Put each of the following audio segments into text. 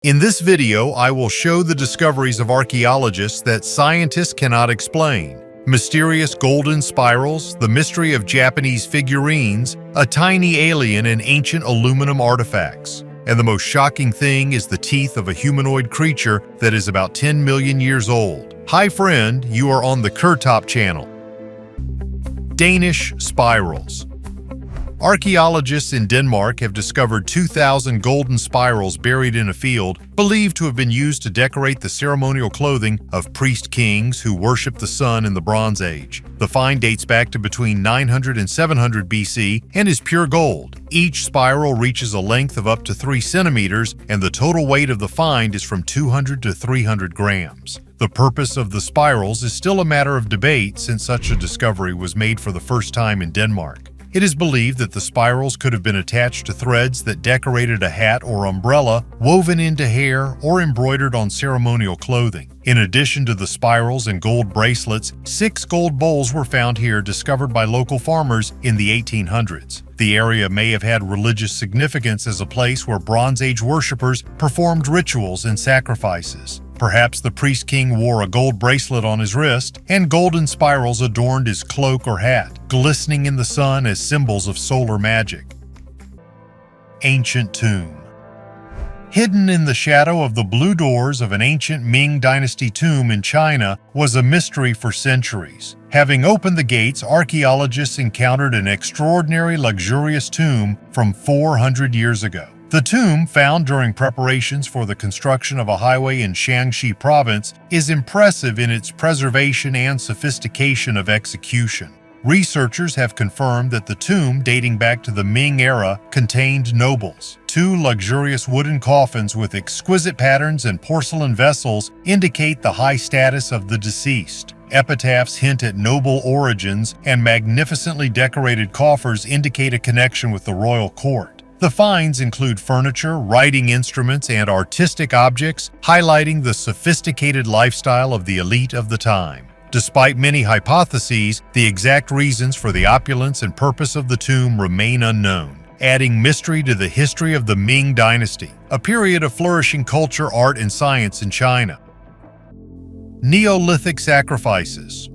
In this video, I will show the discoveries of archaeologists that scientists cannot explain. Mysterious golden spirals, the mystery of Japanese figurines, a tiny alien and ancient aluminum artifacts. And the most shocking thing is the teeth of a humanoid creature that is about 10 million years old. Hi friend, you are on the KirTop channel. Danish spirals. Archaeologists in Denmark have discovered 2,000 golden spirals buried in a field, believed to have been used to decorate the ceremonial clothing of priest kings who worshipped the sun in the Bronze Age. The find dates back to between 900 and 700 BC and is pure gold. Each spiral reaches a length of up to 3 centimeters, and the total weight of the find is from 200 to 300 grams. The purpose of the spirals is still a matter of debate since such a discovery was made for the first time in Denmark. It is believed that the spirals could have been attached to threads that decorated a hat or umbrella, woven into hair, or embroidered on ceremonial clothing. In addition to the spirals and gold bracelets, 6 gold bowls were found here discovered by local farmers in the 1800s. The area may have had religious significance as a place where Bronze Age worshippers performed rituals and sacrifices. Perhaps the priest king wore a gold bracelet on his wrist, and golden spirals adorned his cloak or hat, glistening in the sun as symbols of solar magic. Ancient tomb. Hidden in the shadow of the blue doors of an ancient Ming Dynasty tomb in China was a mystery for centuries. Having opened the gates, archaeologists encountered an extraordinary luxurious tomb from 400 years ago. The tomb, found during preparations for the construction of a highway in Shaanxi province, is impressive in its preservation and sophistication of execution. Researchers have confirmed that the tomb, dating back to the Ming era, contained nobles. 2 luxurious wooden coffins with exquisite patterns and porcelain vessels indicate the high status of the deceased. Epitaphs hint at noble origins, and magnificently decorated coffers indicate a connection with the royal court. The finds include furniture, writing instruments, and artistic objects, highlighting the sophisticated lifestyle of the elite of the time. Despite many hypotheses, the exact reasons for the opulence and purpose of the tomb remain unknown, adding mystery to the history of the Ming Dynasty, a period of flourishing culture, art, and science in China. Neolithic sacrifices.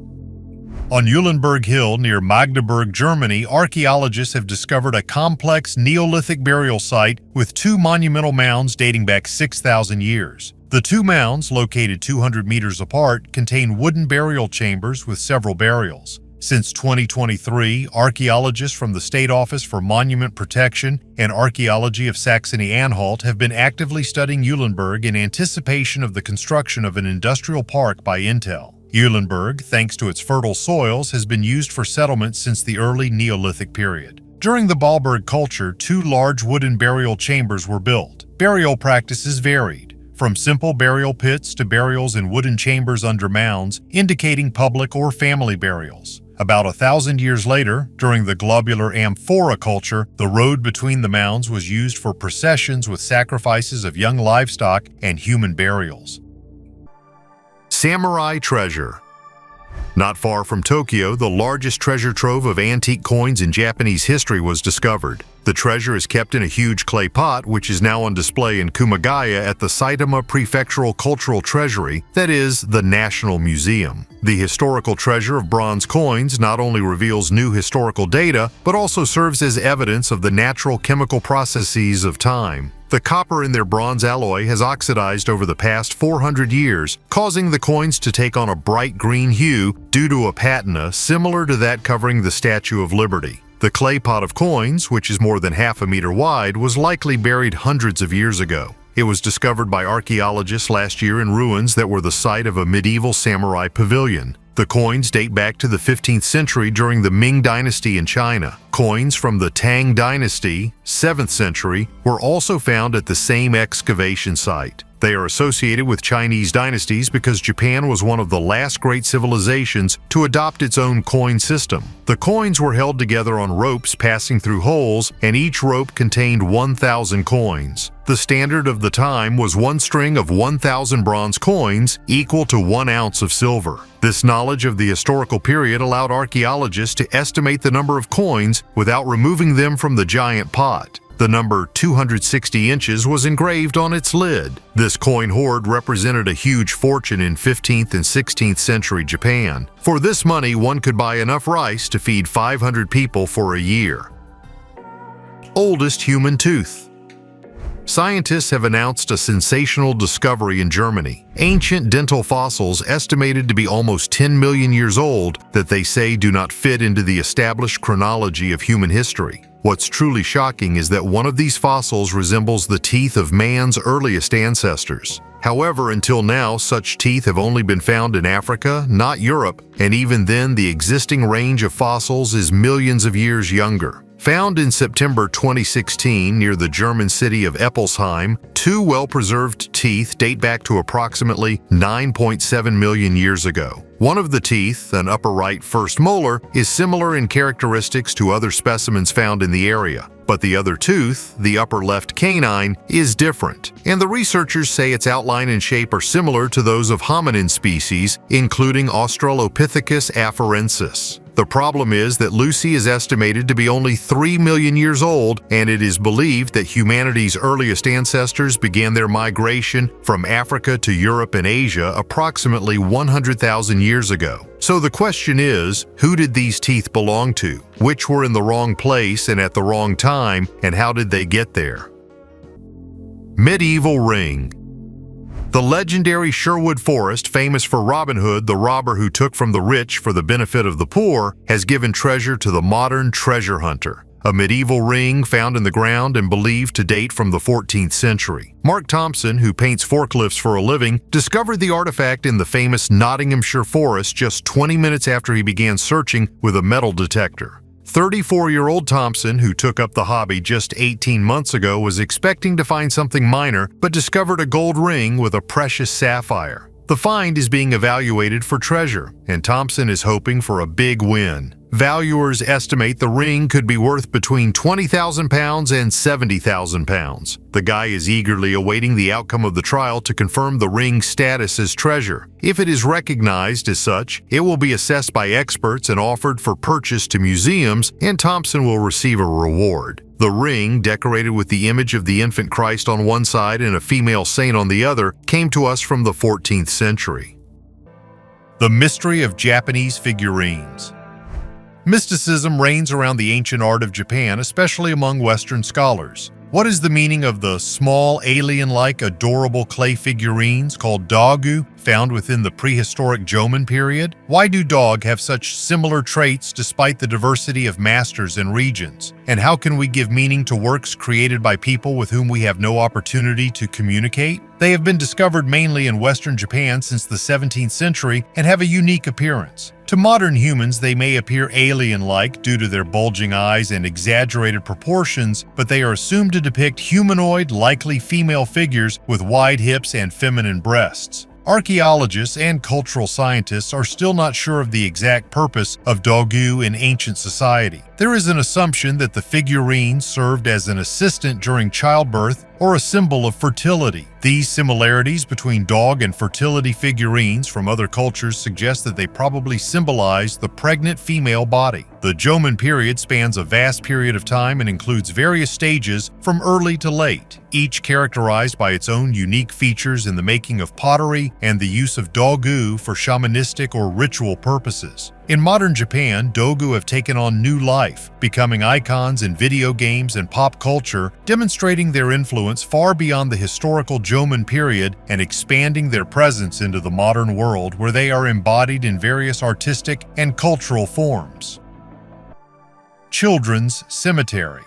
On Eulenberg Hill near Magdeburg, Germany, archaeologists have discovered a complex Neolithic burial site with 2 monumental mounds dating back 6,000 years. The 2 mounds, located 200 meters apart, contain wooden burial chambers with several burials. Since 2023, archaeologists from the State Office for Monument Protection and Archaeology of Saxony-Anhalt have been actively studying Eulenberg in anticipation of the construction of an industrial park by Intel. Eulenberg, thanks to its fertile soils, has been used for settlement since the early Neolithic period. During the Baalberg culture, 2 large wooden burial chambers were built. Burial practices varied, from simple burial pits to burials in wooden chambers under mounds, indicating public or family burials. About 1,000 years later, during the globular amphora culture, the road between the mounds was used for processions with sacrifices of young livestock and human burials. Samurai treasure. Not far from Tokyo, the largest treasure trove of antique coins in Japanese history was discovered. The treasure is kept in a huge clay pot, which is now on display in Kumagaya at the Saitama Prefectural Cultural Treasury, that is, the National Museum. The historical treasure of bronze coins not only reveals new historical data, but also serves as evidence of the natural chemical processes of time. The copper in their bronze alloy has oxidized over the past 400 years, causing the coins to take on a bright green hue due to a patina similar to that covering the Statue of Liberty. The clay pot of coins, which is more than half a meter wide, was likely buried hundreds of years ago. It was discovered by archaeologists last year in ruins that were the site of a medieval samurai pavilion. The coins date back to the 15th century during the Ming Dynasty in China. Coins from the Tang Dynasty, 7th century, were also found at the same excavation site. They are associated with Chinese dynasties because Japan was one of the last great civilizations to adopt its own coin system. The coins were held together on ropes passing through holes, and each rope contained 1,000 coins. The standard of the time was 1 string of 1,000 bronze coins, equal to 1 ounce of silver. This knowledge of the historical period allowed archaeologists to estimate the number of coins without removing them from the giant pot. The number 260 inches was engraved on its lid. This coin hoard represented a huge fortune in 15th and 16th century Japan. For this money, one could buy enough rice to feed 500 people for a year. Oldest human tooth. Scientists have announced a sensational discovery in Germany. Ancient dental fossils estimated to be almost 10 million years old that they say do not fit into the established chronology of human history. What's truly shocking is that one of these fossils resembles the teeth of man's earliest ancestors. However, until now, such teeth have only been found in Africa, not Europe, and even then the existing range of fossils is millions of years younger. Found in September 2016 near the German city of Eppelsheim, two well-preserved teeth date back to approximately 9.7 million years ago. One of the teeth, an upper right first molar, is similar in characteristics to other specimens found in the area. But the other tooth, the upper left canine, is different, and the researchers say its outline and shape are similar to those of hominin species, including Australopithecus afarensis. The problem is that Lucy is estimated to be only 3 million years old, and it is believed that humanity's earliest ancestors began their migration from Africa to Europe and Asia approximately 100,000 years ago. So the question is, who did these teeth belong to? Which were in the wrong place and at the wrong time, and how did they get there? Medieval ring. The legendary Sherwood Forest, famous for Robin Hood, the robber who took from the rich for the benefit of the poor, has given treasure to the modern treasure hunter. A medieval ring found in the ground and believed to date from the 14th century. Mark Thompson, who paints forklifts for a living, discovered the artifact in the famous Nottinghamshire forest just 20 minutes after he began searching with a metal detector. 34-year-old Thompson, who took up the hobby just 18 months ago, was expecting to find something minor, but discovered a gold ring with a precious sapphire. The find is being evaluated for treasure, and Thompson is hoping for a big win. Valuers estimate the ring could be worth between £20,000 and £70,000. The guy is eagerly awaiting the outcome of the trial to confirm the ring's status as treasure. If it is recognized as such, it will be assessed by experts and offered for purchase to museums, and Thompson will receive a reward. The ring, decorated with the image of the infant Christ on one side and a female saint on the other, came to us from the 14th century. The mystery of Japanese figurines. Mysticism reigns around the ancient art of Japan, especially among Western scholars. What is the meaning of the small, alien-like, adorable clay figurines called dogu found within the prehistoric Jomon period? Why do dog have such similar traits despite the diversity of masters and regions? And how can we give meaning to works created by people with whom we have no opportunity to communicate? They have been discovered mainly in Western Japan since the 17th century and have a unique appearance. To modern humans, they may appear alien-like due to their bulging eyes and exaggerated proportions, but they are assumed to depict humanoid, likely female figures with wide hips and feminine breasts. Archaeologists and cultural scientists are still not sure of the exact purpose of dogu in ancient society. There is an assumption that the figurines served as an assistant during childbirth or a symbol of fertility. These similarities between dog and fertility figurines from other cultures suggest that they probably symbolize the pregnant female body. The Jomon period spans a vast period of time and includes various stages from early to late, each characterized by its own unique features in the making of pottery and the use of dogu for shamanistic or ritual purposes. In modern Japan, dogu have taken on new life, becoming icons in video games and pop culture, demonstrating their influence far beyond the historical Jomon period and expanding their presence into the modern world where they are embodied in various artistic and cultural forms. Children's Cemetery.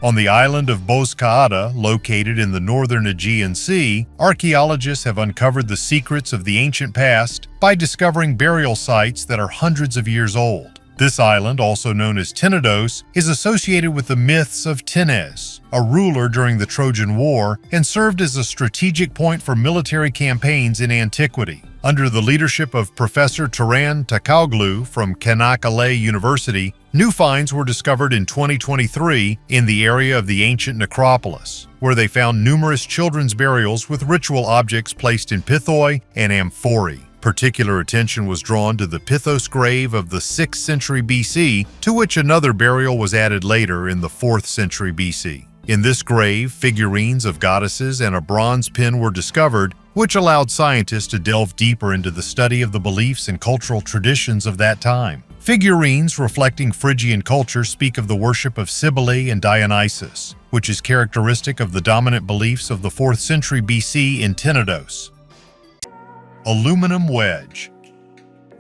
On the island of Bozcaada, located in the northern Aegean Sea, archaeologists have uncovered the secrets of the ancient past by discovering burial sites that are hundreds of years old. This island, also known as Tenedos, is associated with the myths of Tenes, a ruler during the Trojan War, and served as a strategic point for military campaigns in antiquity. Under the leadership of Professor Turan Takaoglu from Çanakkale University, new finds were discovered in 2023 in the area of the ancient necropolis, where they found numerous children's burials with ritual objects placed in pithoi and amphorae. Particular attention was drawn to the Pithos grave of the 6th century BC, to which another burial was added later in the 4th century BC. In this grave, figurines of goddesses and a bronze pin were discovered, which allowed scientists to delve deeper into the study of the beliefs and cultural traditions of that time. Figurines reflecting Phrygian culture speak of the worship of Cybele and Dionysus, which is characteristic of the dominant beliefs of the 4th century BC in Tenedos. Aluminum wedge.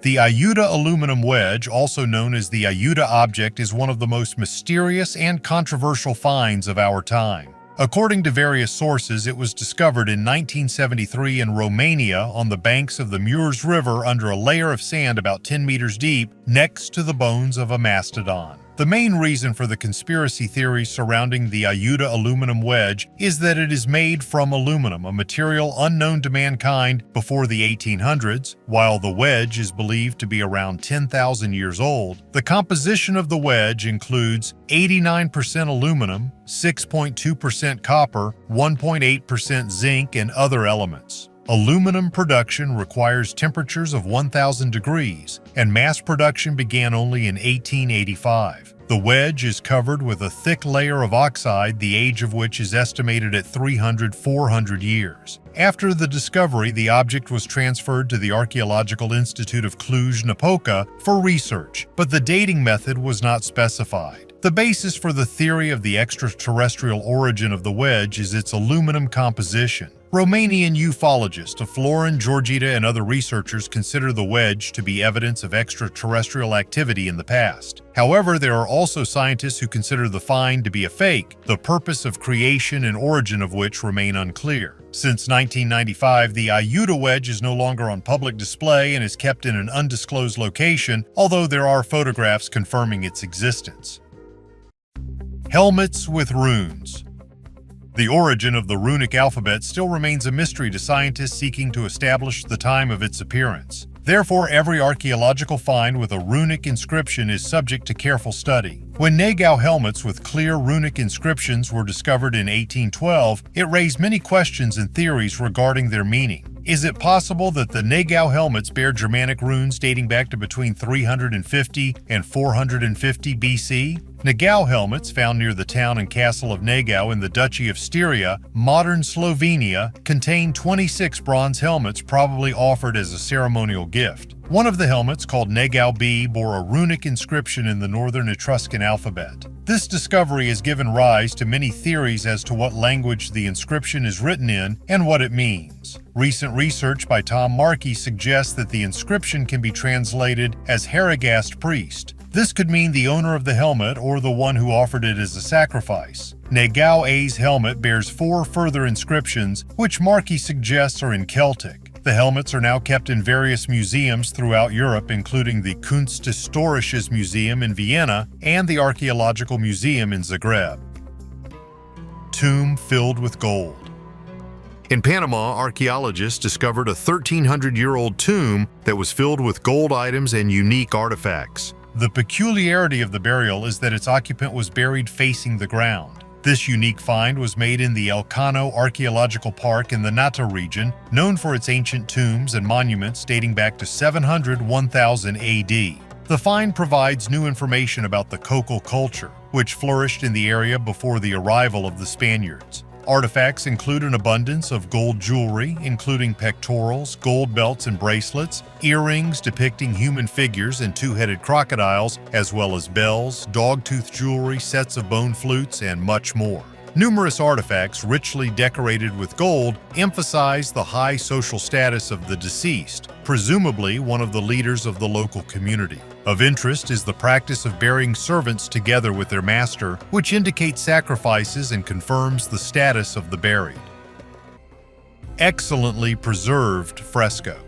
The Iuta aluminum wedge, also known as the Iuta object, is one of the most mysterious and controversial finds of our time. According to various sources, it was discovered in 1973 in Romania on the banks of the Mureș River under a layer of sand about 10 meters deep next to the bones of a mastodon. The main reason for the conspiracy theories surrounding the Iuta aluminum wedge is that it is made from aluminum, a material unknown to mankind before the 1800s. While the wedge is believed to be around 10,000 years old, the composition of the wedge includes 89% aluminum, 6.2% copper, 1.8% zinc, and other elements. Aluminum production requires temperatures of 1,000 degrees, and mass production began only in 1885. The wedge is covered with a thick layer of oxide, the age of which is estimated at 300–400 years. After the discovery, the object was transferred to the Archaeological Institute of Cluj-Napoca for research, but the dating method was not specified. The basis for the theory of the extraterrestrial origin of the wedge is its aluminum composition. Romanian ufologists Florin Georgita and other researchers consider the wedge to be evidence of extraterrestrial activity in the past. However, there are also scientists who consider the find to be a fake, the purpose of creation and origin of which remain unclear. Since 1995, the Iuta wedge is no longer on public display and is kept in an undisclosed location, although there are photographs confirming its existence. Helmets with runes. The origin of the runic alphabet still remains a mystery to scientists seeking to establish the time of its appearance. Therefore, every archaeological find with a runic inscription is subject to careful study. When Nagao helmets with clear runic inscriptions were discovered in 1812, it raised many questions and theories regarding their meaning. Is it possible that the Nagao helmets bear Germanic runes dating back to between 350 and 450 BC? Nagao helmets, found near the town and castle of Nagao in the Duchy of Styria, modern Slovenia, contain 26 bronze helmets probably offered as a ceremonial gift. One of the helmets, called Nagao B, bore a runic inscription in the northern Etruscan alphabet. This discovery has given rise to many theories as to what language the inscription is written in and what it means. Recent research by Tom Markey suggests that the inscription can be translated as Haragast priest. This could mean the owner of the helmet or the one who offered it as a sacrifice. Nagao A's helmet bears 4 further inscriptions, which Markey suggests are in Celtic. The helmets are now kept in various museums throughout Europe, including the Kunsthistorisches Museum in Vienna and the Archaeological Museum in Zagreb. Tomb filled with gold. In Panama, archaeologists discovered a 1,300-year-old tomb that was filled with gold items and unique artifacts. The peculiarity of the burial is that its occupant was buried facing the ground. This unique find was made in the Elcano Archaeological Park in the Nata region, known for its ancient tombs and monuments dating back to 700–1000 AD. The find provides new information about the Cocal culture, which flourished in the area before the arrival of the Spaniards. Artifacts include an abundance of gold jewelry, including pectorals, gold belts and bracelets, earrings depicting human figures and 2-headed crocodiles, as well as bells, dog-tooth jewelry, sets of bone flutes, and much more. Numerous artifacts richly decorated with gold emphasize the high social status of the deceased, presumably one of the leaders of the local community. Of interest is the practice of burying servants together with their master, which indicates sacrifices and confirms the status of the buried. Excellently preserved fresco.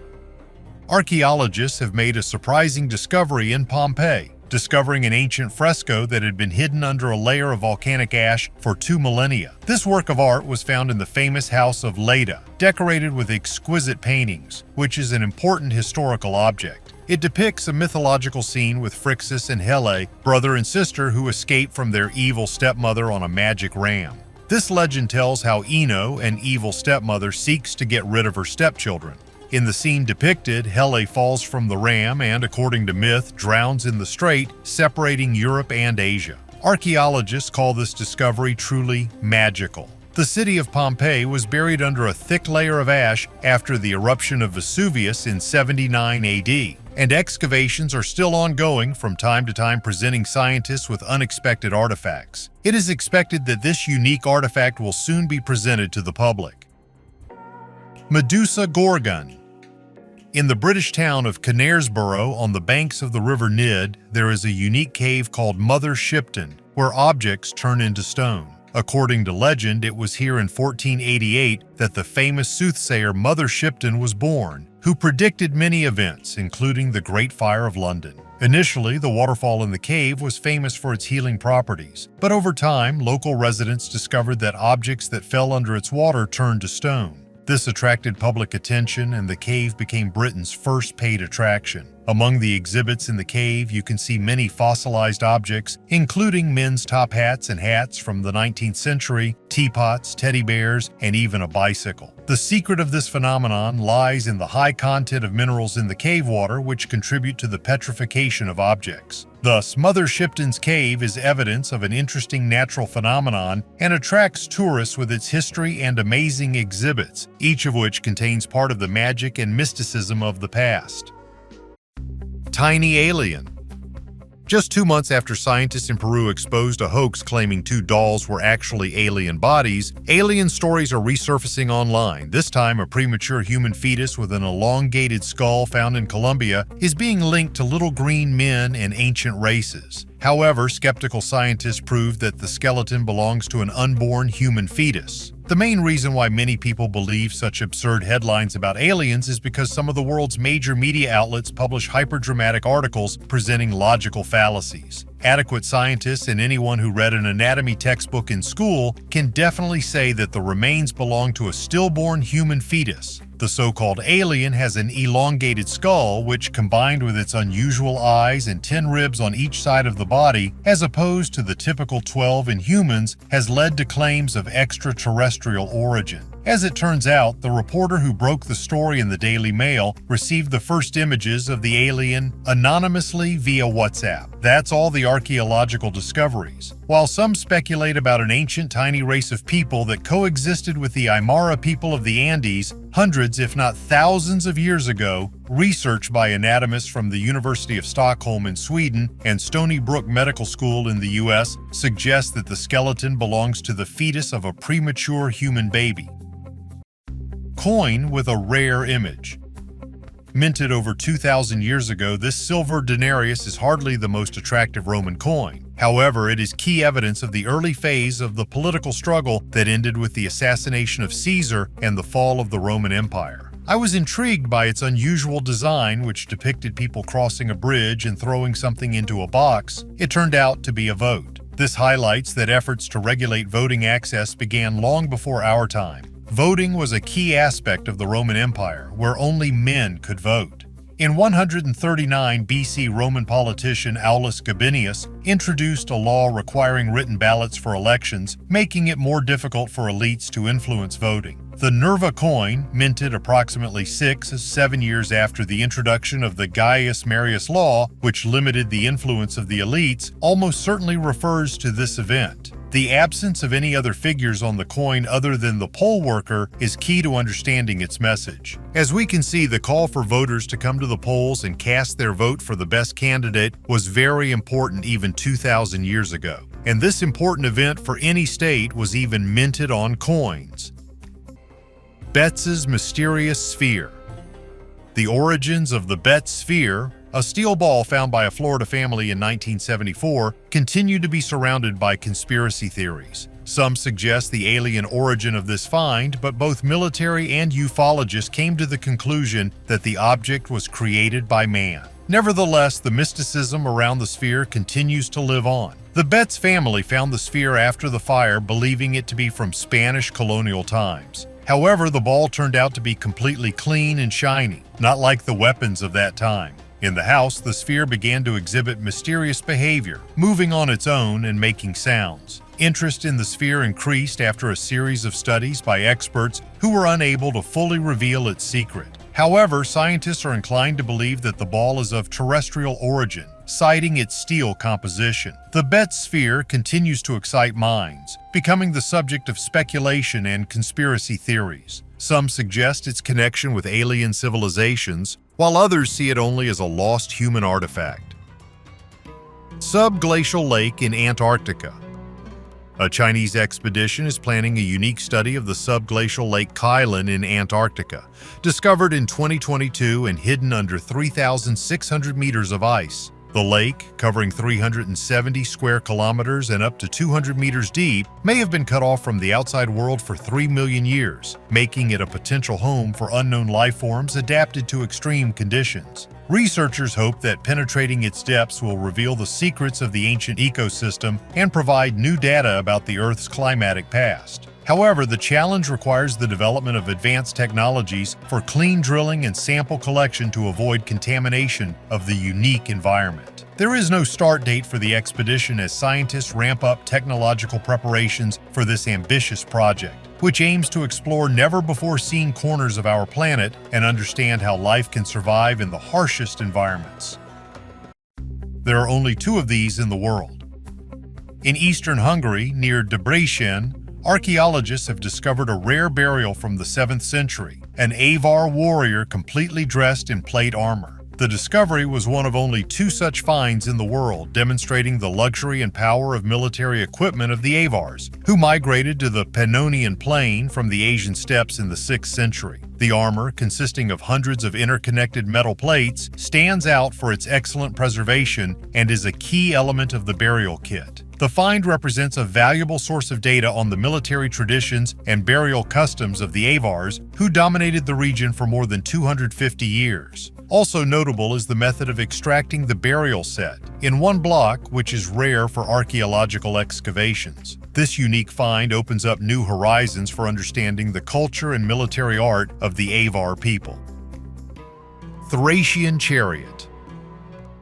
Archaeologists have made a surprising discovery in Pompeii, discovering an ancient fresco that had been hidden under a layer of volcanic ash for 2 millennia. This work of art was found in the famous house of Leda, decorated with exquisite paintings, which is an important historical object. It depicts a mythological scene with Phrixus and Hele, brother and sister who escape from their evil stepmother on a magic ram. This legend tells how Ino, an evil stepmother, seeks to get rid of her stepchildren. In the scene depicted, Hele falls from the ram and, according to myth, drowns in the strait, separating Europe and Asia. Archaeologists call this discovery truly magical. The city of Pompeii was buried under a thick layer of ash after the eruption of Vesuvius in 79 AD, and excavations are still ongoing from time to time, presenting scientists with unexpected artifacts. It is expected that this unique artifact will soon be presented to the public. Medusa Gorgon. In the British town of Knaresborough on the banks of the River Nid, there is a unique cave called Mother Shipton, where objects turn into stone. According to legend, it was here in 1488 that the famous soothsayer Mother Shipton was born, who predicted many events, including the Great Fire of London. Initially, the waterfall in the cave was famous for its healing properties, but over time, local residents discovered that objects that fell under its water turned to stone. This attracted public attention, and the cave became Britain's first paid attraction. Among the exhibits in the cave, you can see many fossilized objects, including men's top hats and hats from the 19th century, teapots, teddy bears, and even a bicycle. The secret of this phenomenon lies in the high content of minerals in the cave water, which contribute to the petrification of objects. Thus, Mother Shipton's cave is evidence of an interesting natural phenomenon and attracts tourists with its history and amazing exhibits, each of which contains part of the magic and mysticism of the past. Tiny alien. Just 2 months after scientists in Peru exposed a hoax claiming 2 dolls were actually alien bodies, alien stories are resurfacing online. This time, a premature human fetus with an elongated skull found in Colombia is being linked to little green men and ancient races. However, skeptical scientists proved that the skeleton belongs to an unborn human fetus. The main reason why many people believe such absurd headlines about aliens is because some of the world's major media outlets publish hyperdramatic articles presenting logical fallacies. Adequate scientists and anyone who read an anatomy textbook in school can definitely say that the remains belong to a stillborn human fetus. The so-called alien has an elongated skull, which, combined with its unusual eyes and 10 ribs on each side of the body, as opposed to the typical 12 in humans, has led to claims of extraterrestrial origin. As it turns out, the reporter who broke the story in the Daily Mail received the first images of the alien anonymously via WhatsApp. That's all the archaeological discoveries. While some speculate about an ancient tiny race of people that coexisted with the Aymara people of the Andes hundreds, if not thousands of years ago, research by anatomists from the University of Stockholm in Sweden and Stony Brook Medical School in the US suggests that the skeleton belongs to the fetus of a premature human baby. Coin with a rare image. Minted over 2,000 years ago, this silver denarius is hardly the most attractive Roman coin. However, it is key evidence of the early phase of the political struggle that ended with the assassination of Caesar and the fall of the Roman Empire. I was intrigued by its unusual design, which depicted people crossing a bridge and throwing something into a box. It turned out to be a vote. This highlights that efforts to regulate voting access began long before our time. Voting was a key aspect of the Roman Empire, where only men could vote. In 139 BC, Roman politician Aulus Gabinius introduced a law requiring written ballots for elections, making it more difficult for elites to influence voting. The Nerva coin, minted approximately 6-7 years after the introduction of the Gaius Marius law, which limited the influence of the elites, almost certainly refers to this event. The absence of any other figures on the coin other than the poll worker is key to understanding its message. As we can see, the call for voters to come to the polls and cast their vote for the best candidate was very important even 2,000 years ago. And this important event for any state was even minted on coins. Betts's mysterious sphere. The origins of the Betts sphere, a steel ball found by a Florida family in 1974, continue to be surrounded by conspiracy theories. Some suggest the alien origin of this find, but both military and ufologists came to the conclusion that the object was created by man. Nevertheless, the mysticism around the sphere continues to live on. The Betts family found the sphere after the fire, believing it to be from Spanish colonial times. However, the ball turned out to be completely clean and shiny, not like the weapons of that time. In the house, the sphere began to exhibit mysterious behavior, moving on its own and making sounds. Interest in the sphere increased after a series of studies by experts who were unable to fully reveal its secret. However, scientists are inclined to believe that the ball is of terrestrial origin, citing its steel composition. The bet sphere continues to excite minds, becoming the subject of speculation and conspiracy theories. Some suggest its connection with alien civilizations, while others see it only as a lost human artifact. Subglacial Lake in Antarctica. A Chinese expedition is planning a unique study of the subglacial Lake Kylan in Antarctica, discovered in 2022 and hidden under 3,600 meters of ice. The lake, covering 370 square kilometers and up to 200 meters deep, may have been cut off from the outside world for 3 million years, making it a potential home for unknown life forms adapted to extreme conditions. Researchers hope that penetrating its depths will reveal the secrets of the ancient ecosystem and provide new data about the Earth's climatic past. However, the challenge requires the development of advanced technologies for clean drilling and sample collection to avoid contamination of the unique environment. There is no start date for the expedition as scientists ramp up technological preparations for this ambitious project, which aims to explore never-before-seen corners of our planet and understand how life can survive in the harshest environments. There are only 2 of these in the world. In eastern Hungary, near Debrecen, archaeologists have discovered a rare burial from the 7th century, an Avar warrior completely dressed in plate armor. The discovery was one of only 2 such finds in the world, demonstrating the luxury and power of military equipment of the Avars, who migrated to the Pannonian Plain from the Asian steppes in the 6th century. The armor, consisting of hundreds of interconnected metal plates, stands out for its excellent preservation and is a key element of the burial kit. The find represents a valuable source of data on the military traditions and burial customs of the Avars, who dominated the region for more than 250 years. Also notable is the method of extracting the burial set in one block, which is rare for archaeological excavations. This unique find opens up new horizons for understanding the culture and military art of the Avar people. Thracian Chariot.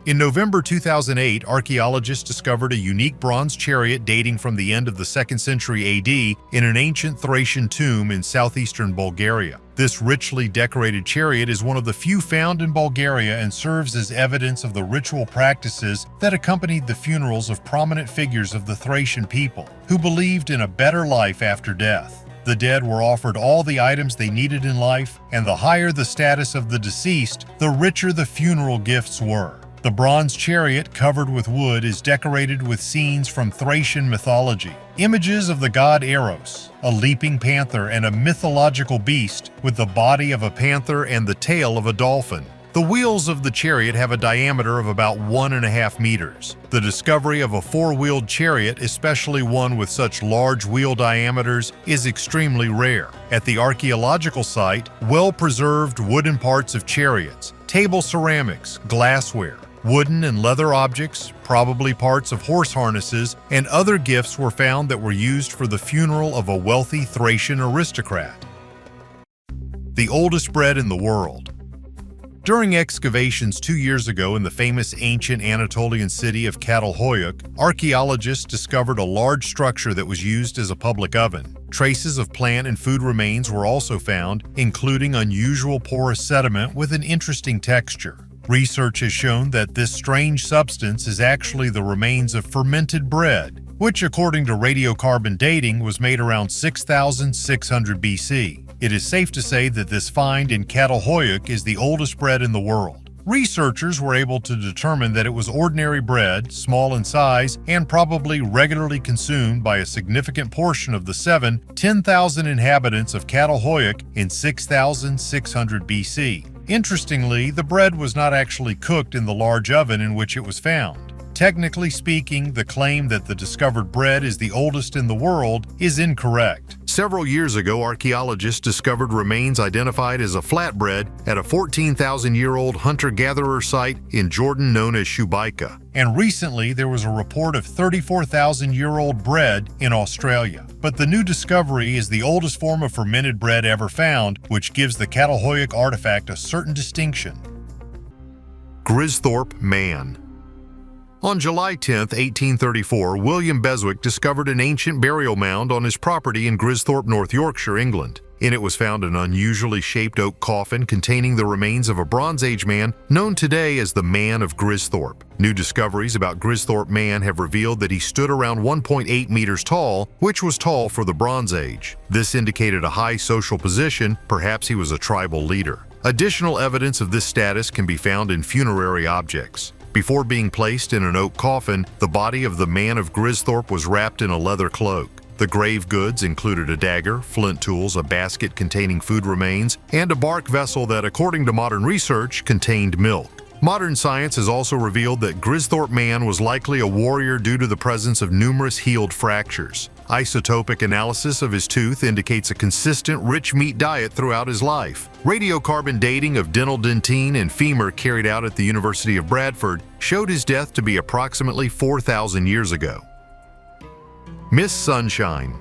In November 2008, archaeologists discovered a unique bronze chariot dating from the end of the 2nd century AD in an ancient Thracian tomb in southeastern Bulgaria. This richly decorated chariot is one of the few found in Bulgaria and serves as evidence of the ritual practices that accompanied the funerals of prominent figures of the Thracian people, who believed in a better life after death. The dead were offered all the items they needed in life, and the higher the status of the deceased, the richer the funeral gifts were. The bronze chariot, covered with wood, is decorated with scenes from Thracian mythology. Images of the god Eros, a leaping panther, and a mythological beast with the body of a panther and the tail of a dolphin. The wheels of the chariot have a diameter of about 1.5 meters. The discovery of a 4-wheeled chariot, especially one with such large wheel diameters, is extremely rare. At the archaeological site, well-preserved wooden parts of chariots, table ceramics, glassware, wooden and leather objects, probably parts of horse harnesses, and other gifts were found that were used for the funeral of a wealthy Thracian aristocrat. The oldest bread in the world. During excavations 2 years ago in the famous ancient Anatolian city of Çatalhöyük, archaeologists discovered a large structure that was used as a public oven. Traces of plant and food remains were also found, including unusual porous sediment with an interesting texture. Research has shown that this strange substance is actually the remains of fermented bread, which, according to radiocarbon dating, was made around 6,600 BC. It is safe to say that this find in Çatalhöyük is the oldest bread in the world. Researchers were able to determine that it was ordinary bread, small in size, and probably regularly consumed by a significant portion of the 10,000 inhabitants of Çatalhöyük in 6,600 BC. Interestingly, the bread was not actually cooked in the large oven in which it was found. Technically speaking, the claim that the discovered bread is the oldest in the world is incorrect. Several years ago, archaeologists discovered remains identified as a flatbread at a 14,000-year-old hunter-gatherer site in Jordan known as Shubaika. And recently, there was a report of 34,000-year-old bread in Australia. But the new discovery is the oldest form of fermented bread ever found, which gives the Çatalhöyük artifact a certain distinction. Gris Thorp Man. On July 10, 1834, William Beswick discovered an ancient burial mound on his property in Gris Thorp, North Yorkshire, England. In it was found an unusually shaped oak coffin containing the remains of a Bronze Age man known today as the Man of Gris Thorp. New discoveries about Gris Thorp Man have revealed that he stood around 1.8 meters tall, which was tall for the Bronze Age. This indicated a high social position, perhaps he was a tribal leader. Additional evidence of this status can be found in funerary objects. Before being placed in an oak coffin, the body of the Man of Gris Thorp was wrapped in a leather cloak. The grave goods included a dagger, flint tools, a basket containing food remains, and a bark vessel that, according to modern research, contained milk. Modern science has also revealed that Gris Thorp Man was likely a warrior due to the presence of numerous healed fractures. Isotopic analysis of his tooth indicates a consistent rich meat diet throughout his life. Radiocarbon dating of dental dentine and femur carried out at the University of Bradford showed his death to be approximately 4,000 years ago. Miss Sunshine.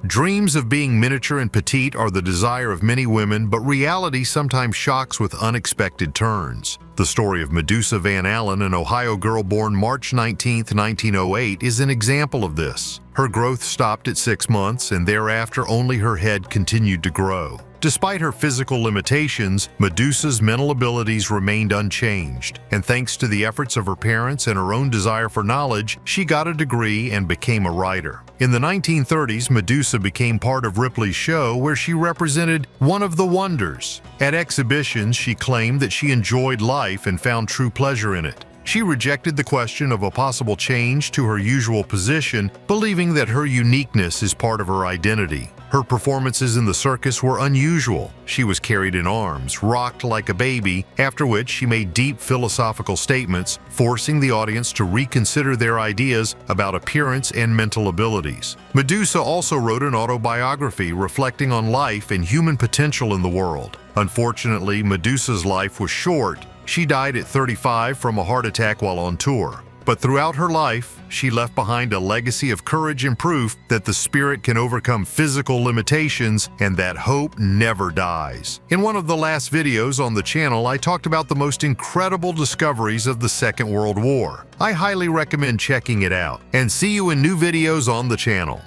Dreams of being miniature and petite are the desire of many women, but reality sometimes shocks with unexpected turns. The story of Medusa Van Allen, an Ohio girl born March 19, 1908, is an example of this. Her growth stopped at 6 months, and thereafter only her head continued to grow. Despite her physical limitations, Medusa's mental abilities remained unchanged, and thanks to the efforts of her parents and her own desire for knowledge, she got a degree and became a writer. In the 1930s, Medusa became part of Ripley's show, where she represented one of the wonders. At exhibitions, she claimed that she enjoyed life and found true pleasure in it. She rejected the question of a possible change to her usual position, believing that her uniqueness is part of her identity. Her performances in the circus were unusual. She was carried in arms, rocked like a baby, after which she made deep philosophical statements, forcing the audience to reconsider their ideas about appearance and mental abilities. Medusa also wrote an autobiography reflecting on life and human potential in the world. Unfortunately, Medusa's life was short. She died at 35 from a heart attack while on tour. But throughout her life, she left behind a legacy of courage and proof that the spirit can overcome physical limitations and that hope never dies. In one of the last videos on the channel, I talked about the most incredible discoveries of the Second World War. I highly recommend checking it out, and see you in new videos on the channel.